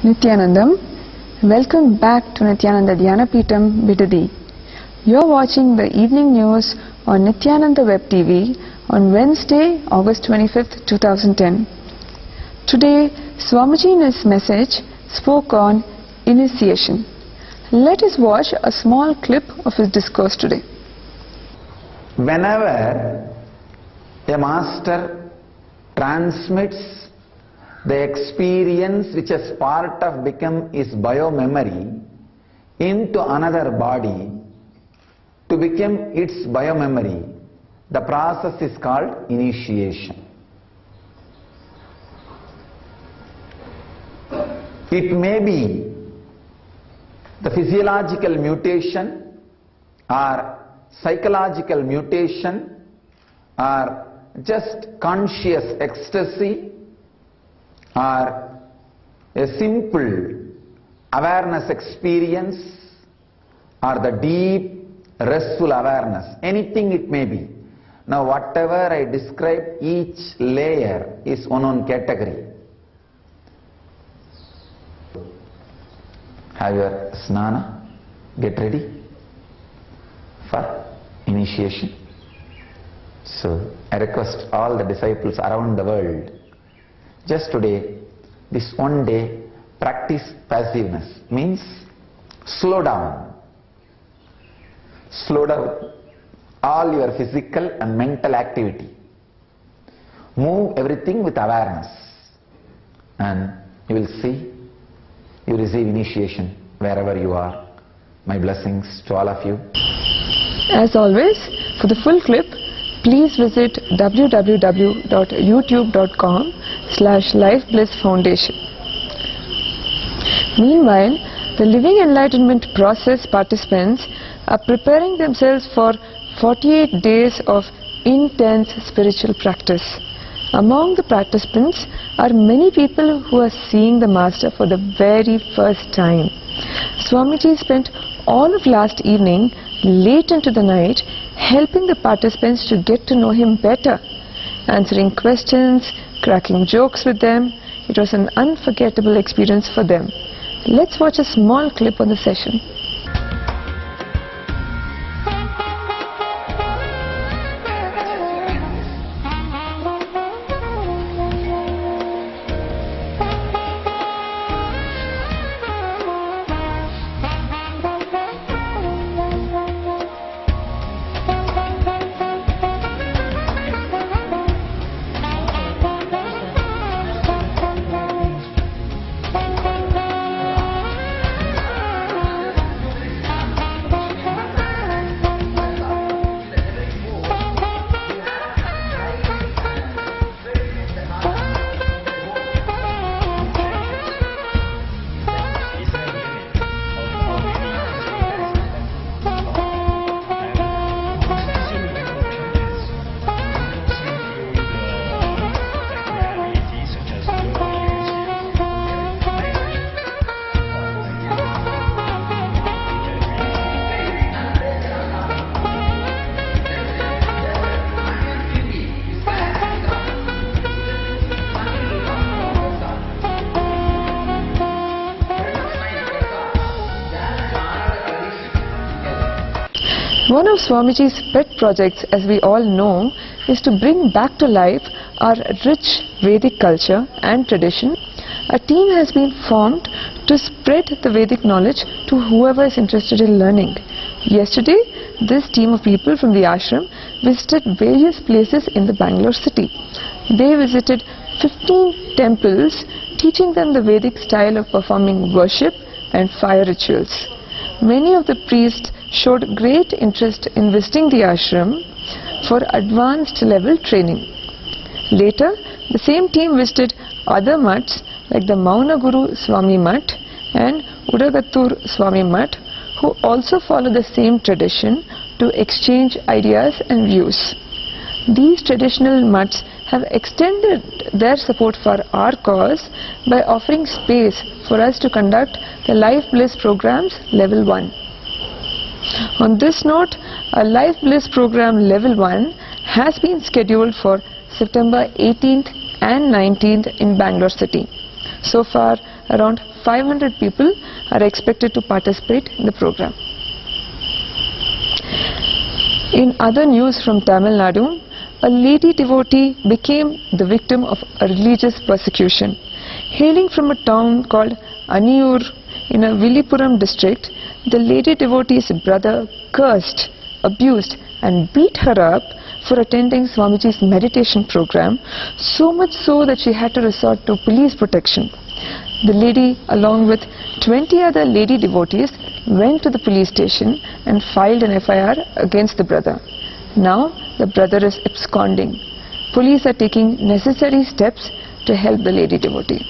Nithyanandam. Welcome back to Nithyananda Dhyanapitham, Bidadi. You're watching the evening news on Nithyananda Web TV on Wednesday, August 25th, 2010. Today, Swamiji in his message spoke on initiation. Let us watch a small clip of his discourse today. Whenever a master transmits the experience which is part of become his biomemory into another body to become its biomemory, the process is called initiation. It may be the physiological mutation or psychological mutation or just conscious ecstasy or a simple awareness experience or the deep restful awareness, anything it may be. Now whatever I describe, each layer is one category. Have your snana, get ready for initiation. So I request all the disciples around the world, just today, this one day, practice passiveness, means slow down. Slow down all your physical and mental activity. Move everything with awareness, and you will see, you receive initiation wherever you are. My blessings to all of you. As always, for the full clip, please visit www.youtube.com/LifeBlissFoundation. Meanwhile, the Living Enlightenment Process participants are preparing themselves for 48 days of intense spiritual practice. Among the participants are many people who are seeing the Master for the very first time. Swamiji spent all of last evening, late into the night, helping the participants to get to know him better, answering questions, cracking jokes with them. It was an unforgettable experience for them. Let's watch a small clip on the session. One of Swamiji's pet projects, as we all know, is to bring back to life our rich Vedic culture and tradition. A team has been formed to spread the Vedic knowledge to whoever is interested in learning. Yesterday, this team of people from the ashram visited various places in the Bangalore city. They visited 15 temples, teaching them the Vedic style of performing worship and fire rituals. Many of the priests showed great interest in visiting the ashram for advanced level training. Later, the same team visited other mutts like the Mauna Guru Swami Mutt and Udagattur Swami Mutt, who also follow the same tradition to exchange ideas and views. These traditional mutts have extended their support for our cause by offering space for us to conduct the Life Bliss programs Level 1. On this note, a Life Bliss program Level 1 has been scheduled for September 18th and 19th in Bangalore city. So far, around 500 people are expected to participate in the program. In other news from Tamil Nadu, a lady devotee became the victim of a religious persecution. Hailing from a town called Aniyur in a Villipuram district, the lady devotee's brother cursed, abused and beat her up for attending Swamiji's meditation program, so much so that she had to resort to police protection. The lady, along with 20 other lady devotees, went to the police station and filed an FIR against the brother. Now the brother is absconding. Police are taking necessary steps to help the lady devotee.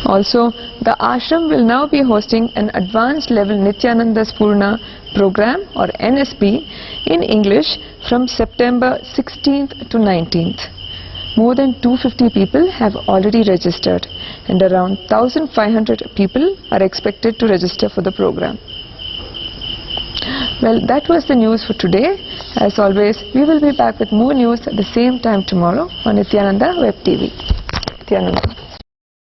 Also, the ashram will now be hosting an advanced level Nityananda Spurna program or NSP in English from September 16th to 19th. More than 250 people have already registered and around 1,500 people are expected to register for the program. Well, that was the news for today. As always, we will be back with more news at the same time tomorrow on Nityananda Web TV. Nityananda.